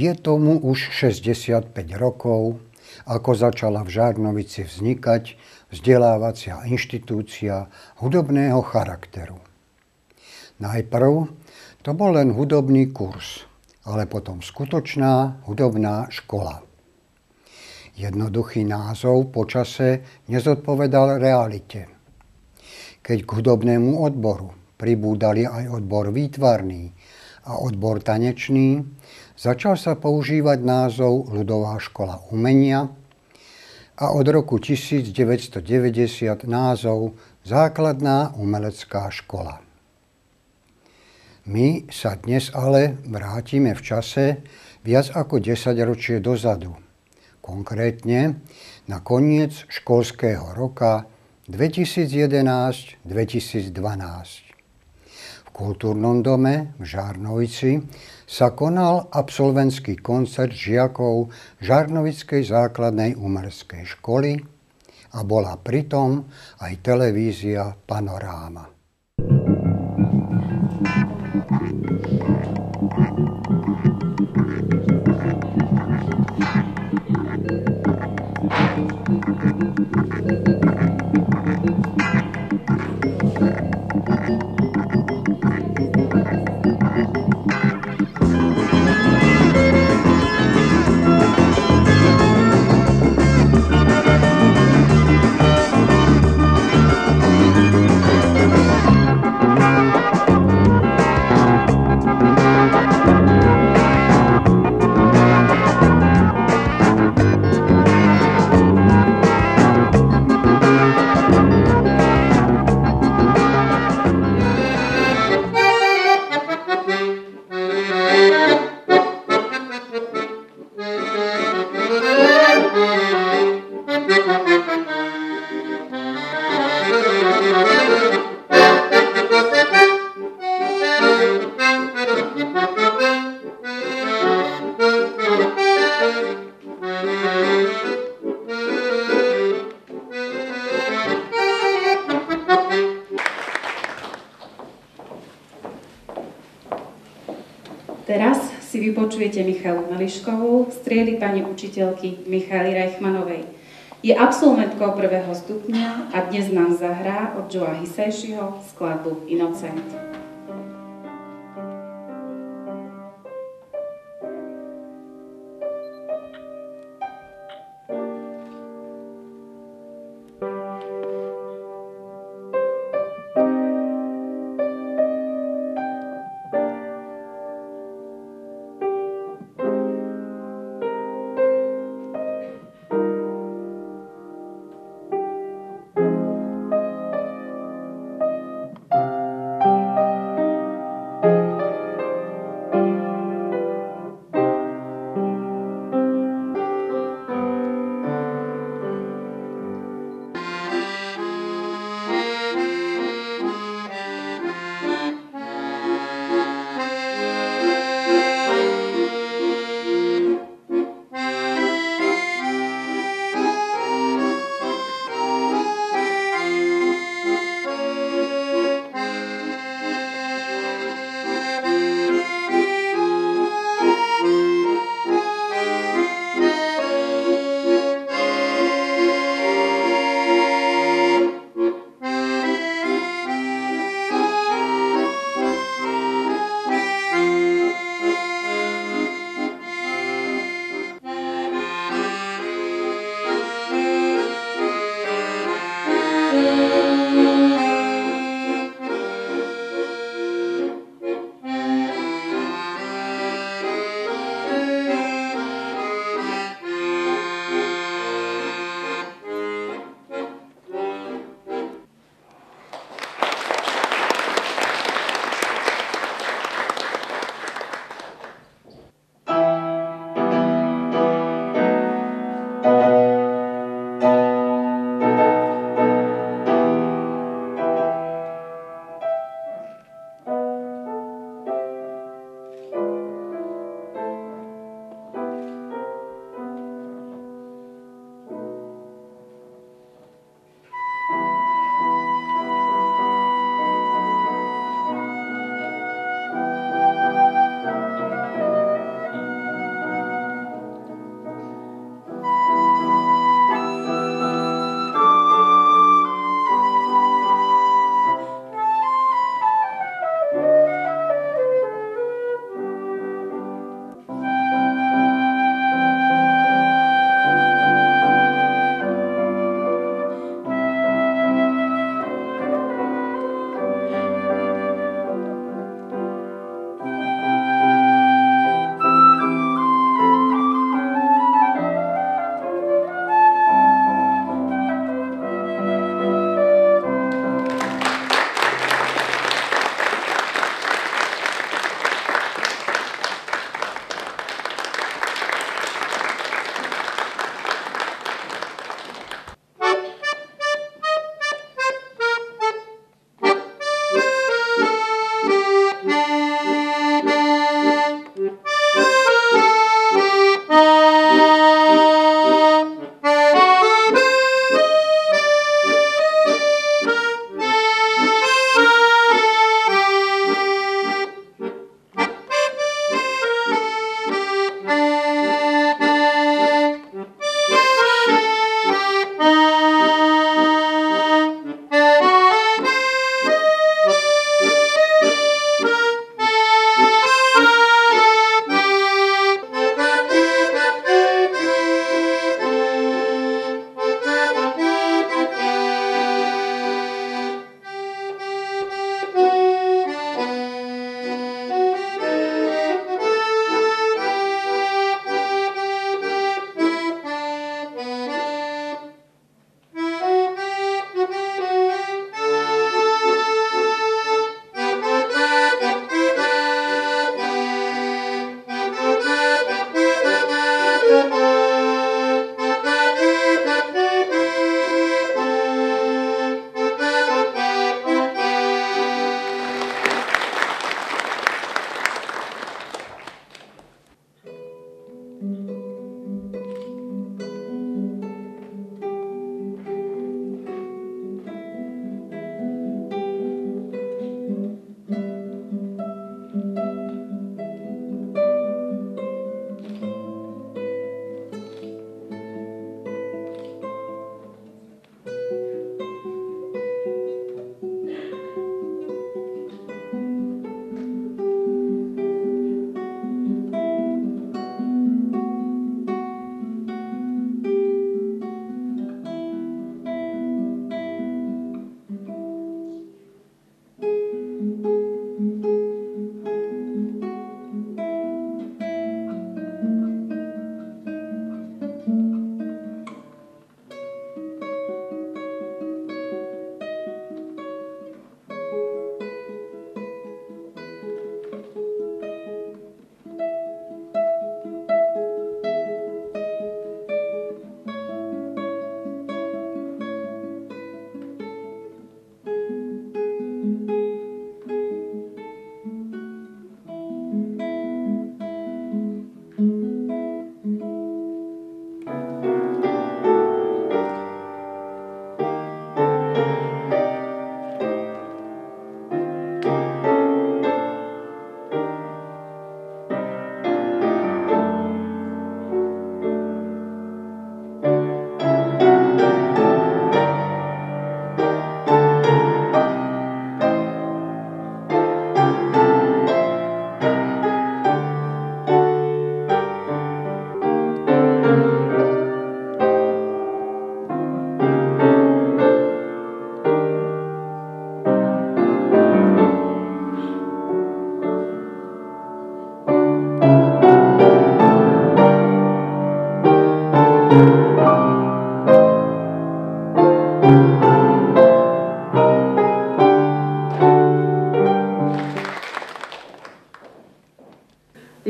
Je tomu už 65 rokov, ako začala v Žarnovici vznikať vzdelávacia inštitúcia hudobného charakteru. Najprv to bol len hudobný kurz, ale potom skutočná hudobná škola. Jednoduchý názov počase nezodpovedal realite. Keď k hudobnému odboru pribúdali aj odbor výtvarný a odbor tanečný, začal sa používať názov Ľudová škola umenia a od roku 1990 názov Základná umelecká škola. My sa dnes ale vrátime v čase viac ako 10 ročie dozadu, konkrétne na koniec školského roka 2011-2012. V kultúrnom dome v Žarnovici sa konal absolventský koncert žiakov Žarnovickej základnej umeleckej školy a bola pritom aj televízia Panoráma. Teraz si vypočujete Michaelu Meliškovú z triedy pani učiteľky Michaely Reichmanovej. Je absolventkou prvého stupňa a dnes nám zahrá od Joea Hisaišiho skladbu Innocent.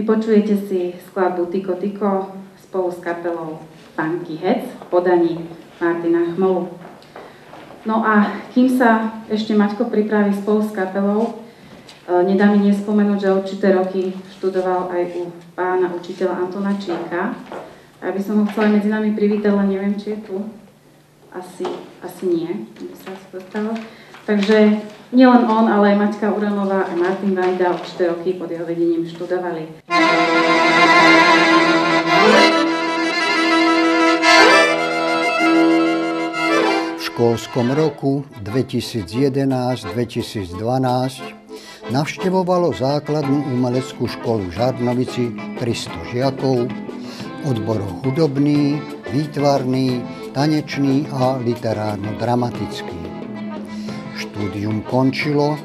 Vypočujete si skladbu Tiko Tiko spolu s kapelou Funky Heads v podaní Martina Chmolu. No a kým sa ešte Maťko pripraví spolu s kapelou, nedá mi nespomenúť, že určité roky študoval aj u pána učiteľa Antona Číka. A by som ho chcela medzi nami privítať, ale neviem, či je tu. Asi nie, by sa asi dostalo. Takže nielen on, ale aj Maťka Uramová a Martin Vajda určité roky pod jeho vedením študovali. V školskom roku 2011-2012 navštevovalo základnú umeleckú školu v Žarnovici 300 žiakov, odborov hudobný, výtvarný, tanečný a literárno-dramatický. Štúdium končilo,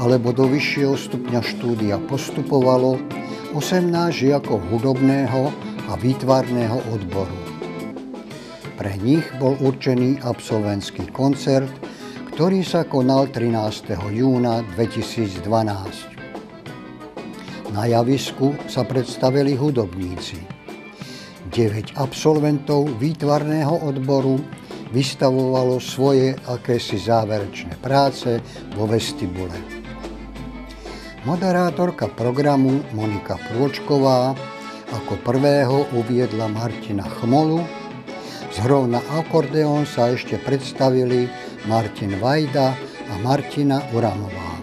alebo do vyššieho stupňa štúdia postupovalo 18 žiakov hudobného a výtvarného odboru. Pre nich bol určený absolventský koncert, ktorý sa konal 13. júna 2012. Na javisku sa predstavili hudobníci. 9 absolventov výtvarného odboru vystavovalo svoje akési záverečné práce vo vestibule. Moderátorka programu Monika Prôčková ako prvého uviedla Martina Chmolu. Z hrou na akordeón sa ešte predstavili Martin Vajda a Martina Uramová.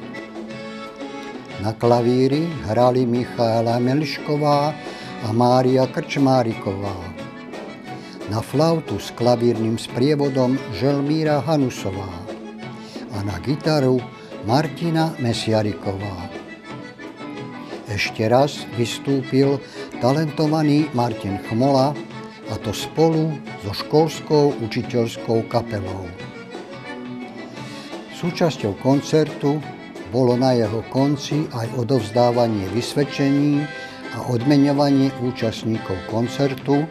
Na klavíri hrali Michaela Melišková a Mária Krčmáriková. Na flautu s klavírnym sprievodom Želmíra Hanusová a na gitaru Martina Mesiariková. Ešte raz vystúpil talentovaný Martin Chmola, a to spolu so školskou učiteľskou kapelou. Súčasťou koncertu bolo na jeho konci aj odovzdávanie vysvedčení a odmeňovanie účastníkov koncertu,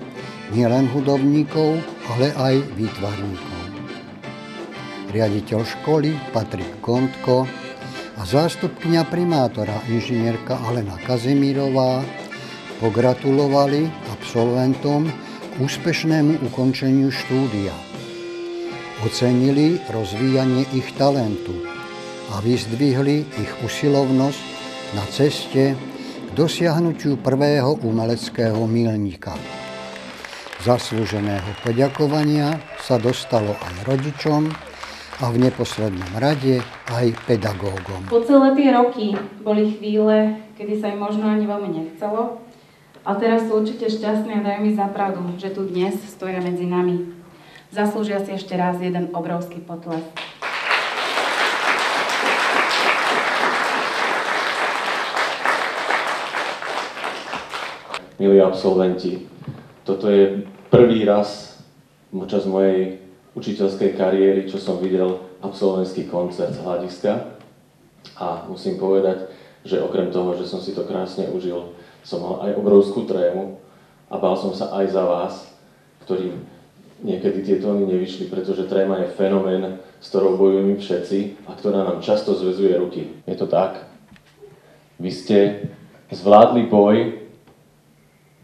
nielen hudobníkov, ale aj výtvarníkov. Riaditeľ školy Patrik Kontko a zástupkyňa primátora inžinierka Alena Kazimírová pogratulovali absolventom k úspešnému ukončeniu štúdia. Ocenili rozvíjanie ich talentu a vyzdvihli ich usilovnosť na ceste k dosiahnutiu prvého umeleckého míľnika. Zaslúženého poďakovania sa dostalo aj rodičom a v neposlednom rade aj pedagógom. Po celé tie roky boli chvíle, kedy sa im možno ani veľmi nechcelo, a teraz sú určite šťastní a dajú mi za pravdu, že tu dnes stoja medzi nami. Zaslúžia si ešte raz jeden obrovský potlesk. Milí absolventi, toto je prvý raz počas mojej učiteľskej kariéry, čo som videl absolventský koncert z hľadiska. A musím povedať, že okrem toho, že som si to krásne užil, som mal aj obrovskú trému a bál som sa aj za vás, ktorým niekedy tie tóny nevyšli, pretože tréma je fenomén, s ktorou bojujeme všetci a ktorá nám často zväzuje ruky. Je to tak? Vy ste zvládli boj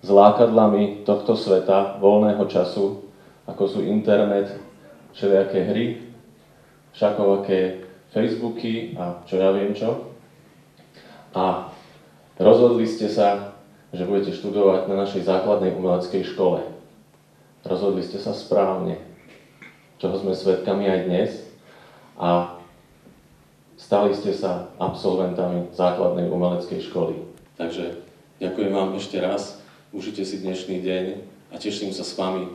s lákadlami tohto sveta, voľného času, ako sú internet, všelijaké hry, všakovaké Facebooky a čo ja viem čo. A rozhodli ste sa, že budete študovať na našej základnej umeleckej škole. Rozhodli ste sa správne, čoho sme svedkami aj dnes, a stali ste sa absolventami základnej umeleckej školy. Takže ďakujem vám ešte raz, užite si dnešný deň a teším sa s vami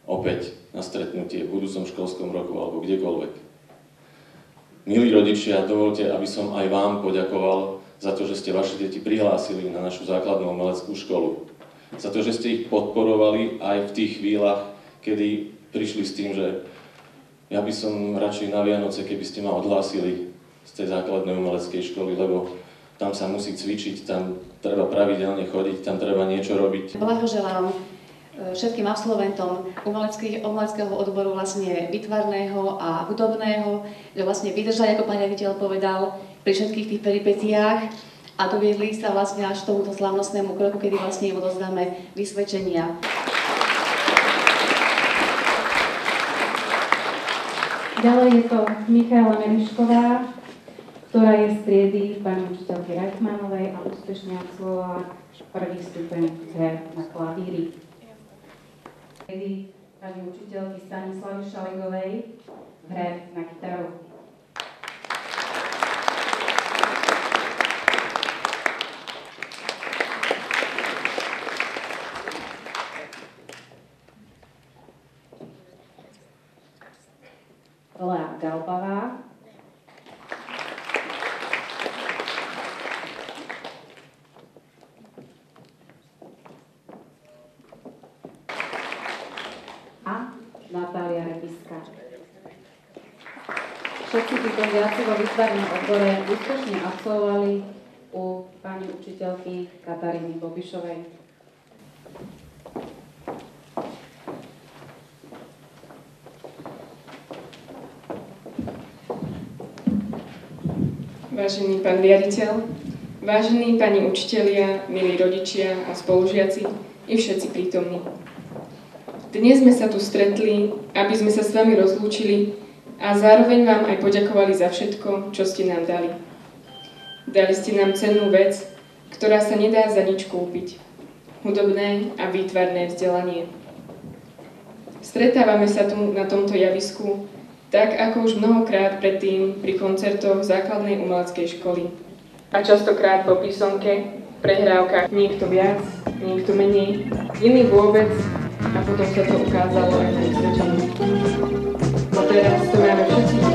opäť na stretnutie v budúcom školskom roku alebo kdekoľvek. Milí rodičia, dovolte, aby som aj vám poďakoval za to, že ste vaše deti prihlásili na našu základnú umeleckú školu. Za to, že ste ich podporovali aj v tých chvíľach, kedy prišli s tým, že ja by som radšej na Vianoce, keby ste ma odhlásili z tej základnej umeleckej školy, lebo tam sa musí cvičiť, tam treba pravidelne chodiť, tam treba niečo robiť. Blahoželám všetkým absolventom umeleckého odboru vlastne výtvarného a hudobného, že vlastne vydržali, ako pán riaditeľ povedal, pri všetkých tých peripetiách a doviedli sa vlastne až tomuto slávnostnému kroku, kedy vlastne im odovzdáme vysvedčenia. Ďalej je to Michaela Melišková, ktorá je z triedy pani učiteľky Reichmanovej a úspešne absolvovala prvý stupeň hre na klavíri. Triedy pani učiteľky Stanislavy Šaligovej v hre na gitaru. Lea Galbavá, a Natália Repiska. Všetci títo žiaci vo výtvarnom odbore úspešne absolvovali u pani učiteľky Kataríny Bobišovej. Vážený pán riaditeľ, vážení pani učitelia, milí rodičia a spolužiaci i všetci prítomní. Dnes sme sa tu stretli, aby sme sa s vami rozlúčili a zároveň vám aj poďakovali za všetko, čo ste nám dali. Dali ste nám cennú vec, ktorá sa nedá za nič kúpiť. Hudobné a výtvarné vzdelanie. Stretávame sa tu na tomto javisku tak ako už mnohokrát predtým pri koncertoch základnej umeleckej školy. A častokrát po písomke, prehrávkach niekto viac, niekto menej, iný vôbec a potom sa to ukázalo aj v vysvedčení. No teraz to máme všetci